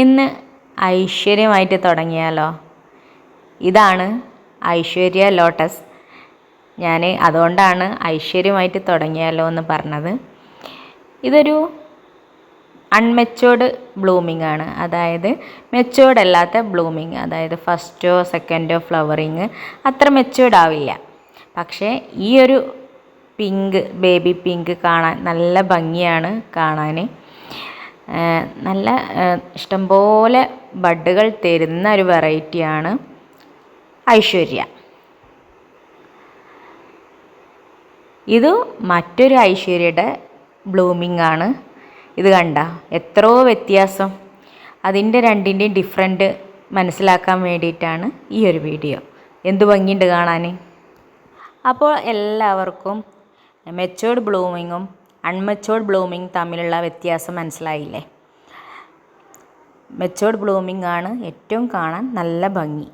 ഇന്ന് ഐശ്വര്യമായിട്ട് തുടങ്ങിയാലോ? ഇതാണ് ഐശ്വര്യ ലോട്ടസ്. ഞാൻ അതുകൊണ്ടാണ് ഐശ്വര്യമായിട്ട് തുടങ്ങിയാലോ എന്ന് പറഞ്ഞത്. ഇതൊരു അൺമെച്ചോർഡ് ബ്ലൂമിംഗ് ആണ്, അതായത് മെച്ചോർഡ് അല്ലാത്ത ബ്ലൂമിങ്, അതായത് ഫസ്റ്റോ സെക്കൻഡോ ഫ്ലവറിങ് അത്ര മെച്ചോർഡ് ആവില്ല. പക്ഷേ ഈ ഒരു പിങ്ക്, ബേബി പിങ്ക് കാണാൻ നല്ല ഭംഗിയാണ്. കാണാൻ നല്ല ഇഷ്ടംപോലെ ബഡുകൾ തരുന്ന ഒരു വെറൈറ്റിയാണ് ഐശ്വര്യ. ഇത് മറ്റൊരു ഐശ്വര്യയുടെ ബ്ലൂമിംഗ് ആണ്. ഇത് കണ്ട എത്രയോ വ്യത്യാസം. അതിൻ്റെ രണ്ടിൻ്റെയും ഡിഫറൻറ്റ് മനസ്സിലാക്കാൻ വേണ്ടിയിട്ടാണ് ഈ ഒരു വീഡിയോ. എന്ത് ഭംഗിയുണ്ട് കാണാൻ. അപ്പോൾ എല്ലാവർക്കും മെച്ചോർഡ് ബ്ലൂമിങ്ങും അൺമെച്ചോർഡ് ബ്ലൂമിങ് തമ്മിലുള്ള വ്യത്യാസം മനസ്സിലായില്ലേ? മെച്ചോർഡ് ബ്ലൂമിംഗ് ആണ് ഏറ്റവും കാണാൻ നല്ല ഭംഗി.